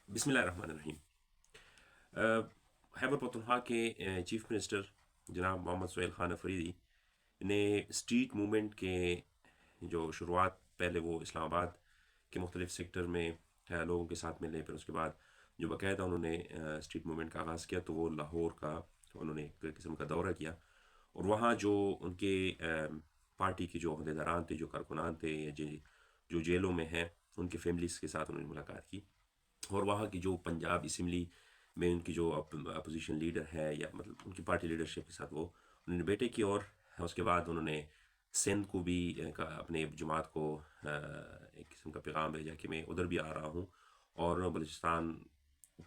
بسم اللہ الرحمن الرحیم۔ خیبر پختونخوا کے چیف منسٹر جناب محمد سہیل خان افریدی نے اسٹریٹ موومنٹ کے جو شروعات پہلے وہ اسلام آباد کے مختلف سیکٹر میں لوگوں کے ساتھ ملے، پھر اس کے بعد جو باقاعدہ انہوں نے اسٹریٹ موومنٹ کا آغاز کیا تو وہ لاہور کا انہوں نے ایک قسم کا دورہ کیا، اور وہاں جو ان کے پارٹی کے جو عہدیداران تھے، جو کارکنان تھے، یا جو جیلوں میں ہیں، ان کے فیملیز کے ساتھ انہوں نے ملاقات کی، اور وہاں کی جو پنجاب اسمبلی میں ان کی جو اپوزیشن لیڈر ہے یا مطلب ان کی پارٹی لیڈرشپ کے ساتھ وہ انہوں نے بیٹے کی، اور اس کے بعد انہوں نے سندھ کو بھی اپنے جماعت کو ایک قسم کا پیغام بھیجا کہ میں ادھر بھی آ رہا ہوں، اور بلوچستان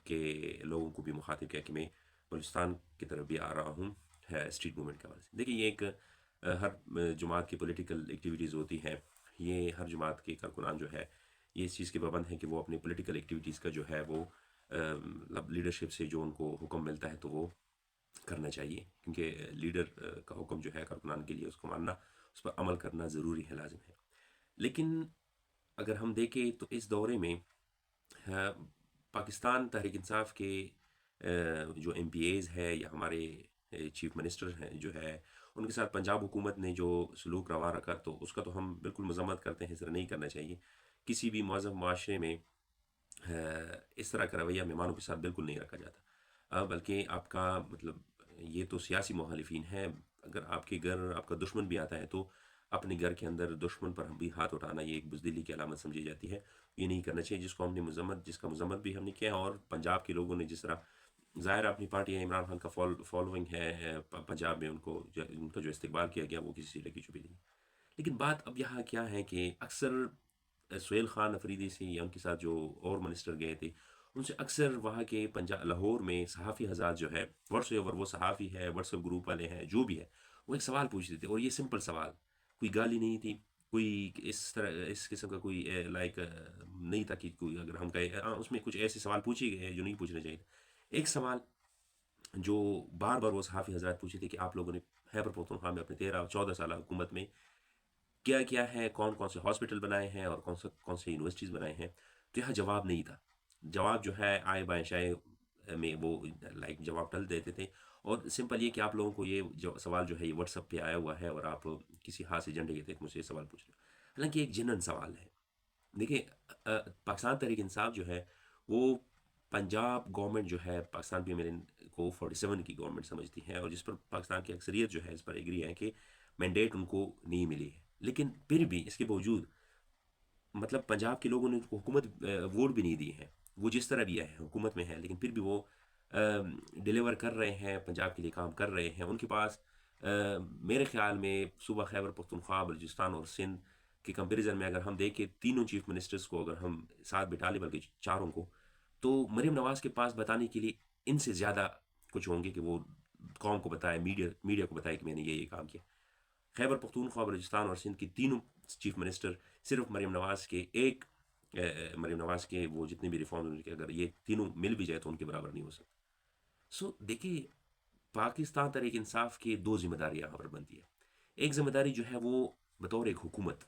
کے لوگوں کو بھی مخاطب کیا کہ میں بلوچستان کی طرف بھی آ رہا ہوں اسٹریٹ موومنٹ کے حوالے سے۔ دیکھیے، یہ ایک ہر جماعت کی پولیٹیکل ایکٹیویٹیز ہوتی ہیں، یہ ہر جماعت کے کارکنان جو ہے یہ اس چیز کے پابند ہیں کہ وہ اپنی پولیٹیکل ایکٹیویٹیز کا جو ہے وہ لیڈرشپ سے جو ان کو حکم ملتا ہے تو وہ کرنا چاہیے، کیونکہ لیڈر کا حکم جو ہے کارکنان کے لیے اس کو ماننا، اس پر عمل کرنا ضروری ہے، لازم ہے۔ لیکن اگر ہم دیکھیں تو اس دورے میں پاکستان تحریک انصاف کے جو ایم پی ایز ہے یا ہمارے چیف منسٹر ہیں جو ہے، ان کے ساتھ پنجاب حکومت نے جو سلوک روا رکھا تو اس کا تو ہم بالکل مذمت کرتے ہیں، اس طرح نہیں کرنا چاہیے۔ کسی بھی مہذب معاشرے میں اس طرح کا رویہ مہمانوں کے ساتھ بالکل نہیں رکھا جاتا، بلکہ آپ کا مطلب یہ تو سیاسی مخالفین ہیں، اگر آپ کے گھر آپ کا دشمن بھی آتا ہے تو اپنے گھر کے اندر دشمن پر ہم بھی ہاتھ اٹھانا یہ ایک بزدلی کی علامت سمجھی جاتی ہے، یہ نہیں کرنا چاہیے، جس کو ہم نے جس کا مذمت بھی ہم نے کیا، اور پنجاب کے لوگوں نے جس طرح ظاہر اپنی پارٹی ہے، عمران خان کا فالوئنگ ہے پنجاب میں، ان کا جو استقبال کیا گیا وہ کسی طرح کی چپی نہیں۔ لیکن بات اب یہاں کیا ہے کہ اکثر سہیل خان افریدی سے یا ان کے ساتھ جو اور منسٹر گئے تھے ان سے اکثر وہاں کے لاہور میں صحافی حضرات جو ہے واٹس ایور وہ صحافی ہے، واٹس ایپ گروپ والے ہیں، جو بھی ہے، وہ ایک سوال پوچھتے تھے، اور یہ سمپل سوال، کوئی گالی نہیں تھی، کوئی اس قسم کا کوئی لائک نہیں تھا کہ کوئی اگر ہم کہیں اس میں کچھ ایسے سوال پوچھے گئے ہیں جو نہیں پوچھنے چاہیے۔ ایک سوال جو بار بار وہ صحافی حضرات پوچھے تھے کہ آپ لوگوں نے خیبر پختونخوا میں اپنے 13 14 سالہ حکومت میں کیا کیا ہے، کون کون سے ہاسپٹل بنائے ہیں اور کون سے یونیورسٹیز بنائے ہیں، تو یہاں جواب نہیں تھا۔ جواب جو ہے آئے بائیں شائے میں وہ لائک جواب ٹل دیتے تھے، اور سمپل یہ کہ آپ لوگوں کو یہ جو سوال جو ہے یہ واٹس ایپ پہ آیا ہوا ہے اور آپ کسی ہاتھ سے جھنڈے کے تحت مجھ سے یہ سوال پوچھ رہے ہو، حالانکہ ایک جنن سوال ہے۔ دیکھیں، پاکستان تحریک انصاف جو ہے وہ پنجاب گورنمنٹ جو ہے Pakistan P M L N کو 47 کی گورنمنٹ سمجھتی ہے، اور جس پر پاکستان کی اکثریت جو ہے اس پر ایگری ہے کہ مینڈیٹ ان کو نہیں ملی ہے، لیکن پھر بھی اس کے باوجود مطلب پنجاب کے لوگوں نے حکومت ووٹ بھی نہیں دی ہے، وہ جس طرح بھی ہے حکومت میں ہے، لیکن پھر بھی وہ ڈیلیور کر رہے ہیں، پنجاب کے لیے کام کر رہے ہیں۔ ان کے پاس میرے خیال میں صوبہ خیبر پختونخوا، بلوچستان اور سندھ کے کمپیریزن میں اگر ہم دیکھیں تینوں چیف منسٹرز کو اگر ہم ساتھ بٹھا لیں، بلکہ چاروں کو، تو مریم نواز کے پاس بتانے کے لیے ان سے زیادہ کچھ ہوں گے کہ وہ قوم کو بتائے، میڈیا کو بتائے کہ میں نے یہ کام کیا۔ خیبر پختونخوا، بلوچستان اور سندھ کی تینوں چیف منسٹر صرف مریم نواز کے وہ جتنے بھی ریفارم کے اگر یہ تینوں مل بھی جائے تو ان کے برابر نہیں ہو سکتا۔ دیکھیے، پاکستان تحریک انصاف کی دو ذمہ داریاں یہاں پر بنتی ہے۔ ایک ذمہ داری جو ہے وہ بطور ایک حکومت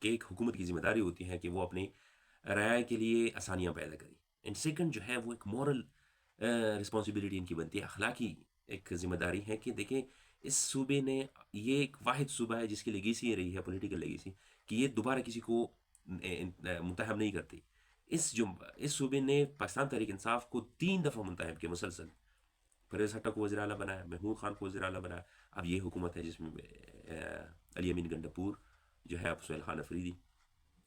کہ ایک حکومت کی ذمہ داری ہوتی ہے کہ وہ اپنی رعایا کے لیے آسانیاں پیدا کرے، اینڈ سیکنڈ جو ہے وہ ایک مورل رسپانسبلٹی ان کی بنتی ہے، اخلاقی ایک ذمہ داری ہے کہ دیکھیں اس صوبے نے، یہ ایک واحد صوبہ ہے جس کی لیگیسی یہ رہی ہے، پولیٹیکل لیگیسی، کہ یہ دوبارہ کسی کو منتخب نہیں کرتی۔ اس صوبے نے پاکستان تحریک انصاف کو 3 دفعہ منتخب کیا مسلسل، پرویز ہٹا کو وزیر اعلیٰ بنایا، محمود خان کو وزیر اعلیٰ بنایا، اب یہ حکومت ہے جس میں علی امین گنڈپور جو ہے، اب سہیل خان افریدی۔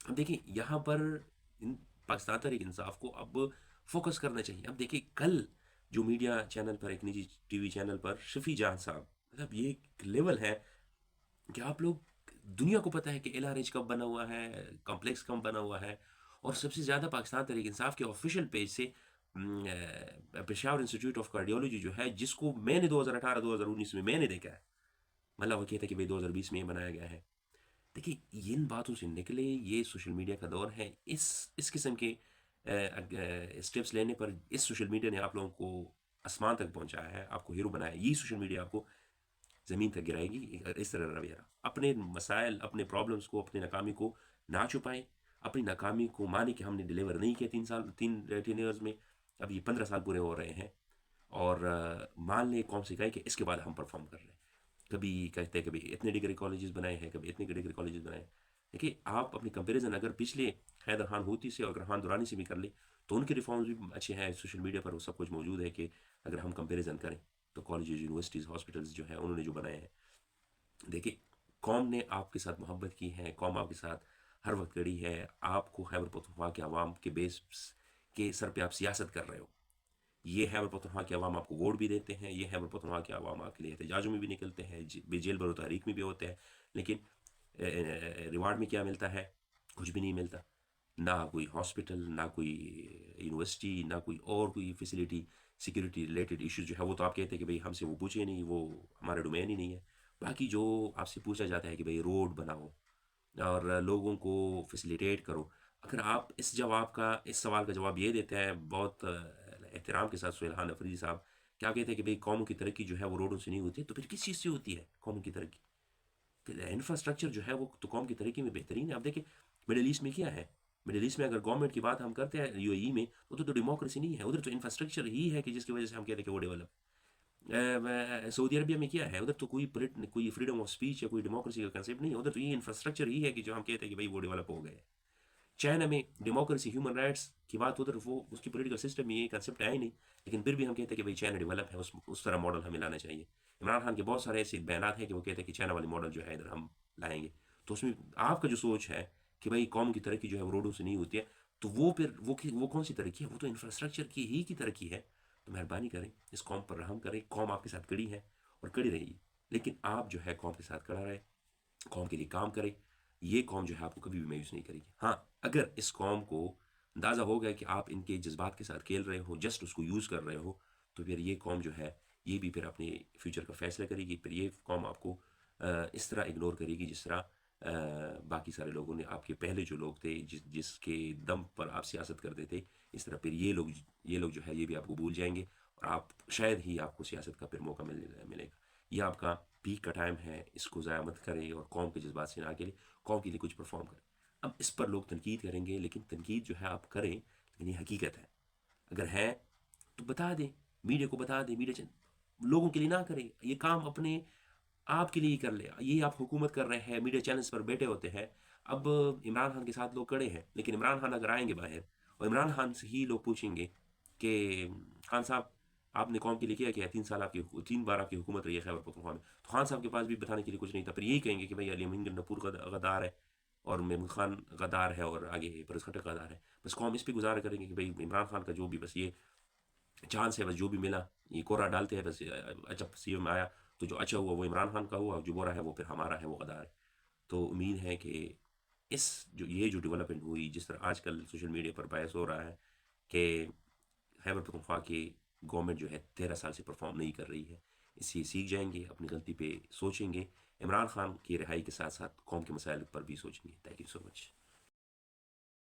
اب دیکھیں یہاں پر پاکستان تحریک انصاف کو اب فوکس کرنا چاہیے۔ اب دیکھیں کل جو میڈیا چینل پر، ایک نجی ٹی وی چینل پر شفیع جہاں صاحب، مطلب یہ ایک لیول ہے کہ آپ لوگ دنیا کو پتہ ہے کہ ایل آر ایچ کب بنا ہوا ہے، کمپلیکس کب بنا ہوا ہے، اور سب سے زیادہ پاکستان تحریک انصاف کے آفیشیل پیج سے پشاور انسٹیٹیوٹ آف کارڈیولوجی جو ہے، جس کو میں نے 2018 2019 میں نے دیکھا ہے، مطلب وہ کہتا ہے کہ بھائی 2020 میں یہ بنایا گیا ہے۔ دیکھیے ان باتوں سے نکلے، یہ سوشل میڈیا کا دور ہے، اس قسم کے اسٹیپس لینے پر اس سوشل میڈیا نے آپ لوگوں کو آسمان تک پہنچایا ہے، آپ کو ہیرو بنایا ہے، یہی سوشل میڈیا آپ کو زمین تک گرائے گی۔ اس طرح رویہ اپنے مسائل، اپنے پرابلمس کو، اپنی ناکامی کو نہ چھپائیں، اپنی ناکامی کو مانے کہ ہم نے ڈلیور نہیں کیا 3 ایئرز میں، اب یہ 15 سال پورے ہو رہے ہیں، اور مان لیں قوم سے کہے کہ اس کے بعد ہم پرفارم کر رہے ہیں. کبھی کہتے ہیں کبھی اتنے ڈگری کالجز بنائے ہیں، کبھی اتنے ڈگری کالجز بنائے ہیں. دیکھیے آپ اپنی کمپیریزن اگر پچھلے حیدر خان ہوتی سے اور گرحان دورانی سے بھی کر لیں تو ان کے ریفارمز بھی اچھے ہیں. سوشل میڈیا پر وہ سب کچھ موجود ہے کہ اگر ہم کمپیریزن کریں تو کالجز، یونیورسٹیز، ہاسپٹلز جو ہیں انہوں نے جو بنائے ہیں. دیکھیے قوم نے آپ کے ساتھ محبت کی ہے، قوم آپ کے ساتھ ہر وقت کھڑی ہے. آپ کو خیبر پختونخوا کے عوام کے بیس کے سر پہ آپ سیاست کر رہے ہو. یہ خیبر پختونخوا کے عوام آپ کو ووٹ بھی دیتے ہیں، یہ خیبر پختونخوا کے عوام آپ کے لیے احتجاجوں میں بھی نکلتے ہیں، جیل برو تحریک میں بھی ہوتے ہیں، لیکن ریوارڈ میں کیا ملتا ہے؟ کچھ بھی نہیں ملتا. نہ کوئی ہاسپٹل، نہ کوئی یونیورسٹی، نہ کوئی اور کوئی فیسلٹی. سیکورٹی ریلیٹڈ ایشوز جو ہے وہ تو آپ کہتے ہیں کہ بھئی ہم سے وہ پوچھے نہیں، وہ ہمارا ڈومین ہی نہیں ہے. باقی جو آپ سے پوچھا جاتا ہے کہ بھئی روڈ بناؤ اور لوگوں کو فیسیلیٹیٹ کرو، اگر آپ اس سوال کا جواب یہ دیتے ہیں بہت احترام کے ساتھ سہیل افریدی صاحب، کیا کہتے ہیں کہ بھئی قوموں کی ترقی جو ہے وہ روڈوں سے نہیں ہوتی ہے، تو پھر کس چیز سے ہوتی ہے قوموں کی ترقی؟ انفراسٹرکچر جو ہے وہ تو قوم کی ترقی میں بہترین ہے. اب دیکھیں مڈل ایسٹ میں کیا ہے، مڈل ایسٹ میں اگر گورنمنٹ کی بات ہم کرتے ہیں یو اے ای میں، ادھر تو ڈیموکریسی نہیں ہے، ادھر تو انفراسٹرکچر ہی ہے کہ جس کی وجہ سے ہم کہتے ہیں کہ وہ ڈیولپ. سعودی عربیہ میں کیا ہے، ادھر تو کوئی فریڈم آف اسپیچ یا کوئی ڈیموکریسی کا کنسیپٹ نہیں ہے، ادھر تو یہ انفراسٹرکچر ہی ہے کہ جو ہم کہتے ہیں کہ بھائی وہ ڈیولپ ہو گئے. چائنا میں ڈیموکریسی، ہیومن رائٹس کی بات ادھر وہ اس کی پولیٹیکل سسٹم میں یہ کنسیپٹ ہے ہی نہیں، لیکن پھر بھی ہم کہتے ہیں کہ بھائی چائنا ڈیولپ ہے، اس طرح ماڈل ہمیں لانا چاہیے. عمران خان کے بہت سارے ایسے بیانات ہیں کہ وہ کہتے ہیں کہ چائنا والی ماڈل جو ہے ادھر ہم لائیں گے. تو اس میں آپ کا جو سوچ ہے کہ بھائی قوم کی ترقی جو ہے وہ روڈوں سے نہیں ہوتی ہے، تو وہ پھر وہ کون سی ترقی ہے؟ وہ تو انفراسٹرکچر کی ترقی ہے. تو مہربانی کریں اس قوم پر رحم کریں. قوم آپ کے ساتھ کڑی ہے اور کڑی رہے گی، لیکن آپ جو ہے قوم کے ساتھ کڑا رہے، قوم کے لیے کام کریں. یہ قوم جو ہے آپ کو کبھی بھی مایوس نہیں کرے گی. ہاں اگر اس قوم کو اندازہ ہو گیا کہ آپ ان کے جذبات کے ساتھ کھیل رہے ہو، جسٹ اس کو یوز کر رہے ہو، تو پھر یہ قوم جو ہے یہ بھی پھر اپنے فیوچر کا فیصلہ کرے گی. پھر یہ قوم آپ کو اس طرح اگنور کرے گی جس طرح باقی سارے لوگوں نے، آپ کے پہلے جو لوگ تھے جس کے دم پر آپ سیاست کرتے تھے، اس طرح پھر یہ لوگ جو ہے یہ بھی آپ کو بھول جائیں گے، اور آپ شاید ہی آپ کو سیاست کا پھر موقع ملے گا. یہ آپ کا پیک کا ٹائم ہے، اس کو ضائع مت کریں اور قوم کے جذبات سے نہ کے لیے قوم کے لیے کچھ پرفارم کریں. اب اس پر لوگ تنقید کریں گے، لیکن تنقید جو ہے آپ کریں، لیکن یہ حقیقت ہے. اگر ہے تو بتا دیں، میڈیا کو بتا دیں. میڈیا لوگوں کے لیے نہ کریں، یہ کام اپنے آپ کے لیے ہی کر لے. یہ آپ حکومت کر رہے ہیں، میڈیا چینلز پر بیٹھے ہوتے ہیں. اب عمران خان کے ساتھ لوگ کڑے ہیں، لیکن عمران خان اگر آئیں گے باہر اور عمران خان سے ہی لوگ پوچھیں گے کہ خان صاحب آپ نے قوم کے لیے کیا 3 سال آپ کی 3 بار آپ کی حکومت رہی ہے خیبر پختونخوا میں، تو خان صاحب کے پاس بھی بتانے کے لیے کچھ نہیں تھا. پھر یہی کہیں گے کہ بھائی علی امین گنڈپور غدار ہے اور محمود خان غدار ہے اور آگے پرس خٹک غدار ہے. بس قوم اس پہ گزارا کریں گے کہ بھائی عمران خان کا جو بھی بس یہ چانس ہے، بس جو بھی ملا یہ کوڑا ڈالتے ہیں. بس اچھا سی ایم آیا تو جو اچھا ہوا وہ عمران خان کا ہوا، اور جو برا ہے وہ پھر ہمارا ہے، وہ غدار ہے. تو امید ہے کہ یہ جو ڈیولپمنٹ ہوئی، جس طرح آج کل سوشل میڈیا پر باعث ہو رہا ہے کہ خیبر پختونخوا کی گورنمنٹ جو ہے 13 سال سے پرفارم نہیں کر رہی ہے، اس سے سیکھ جائیں گے، اپنی غلطی پہ سوچیں گے. عمران خان کی رہائی کے ساتھ ساتھ قوم کے مسائل پر بھی سوچیں گے. Thank you so much.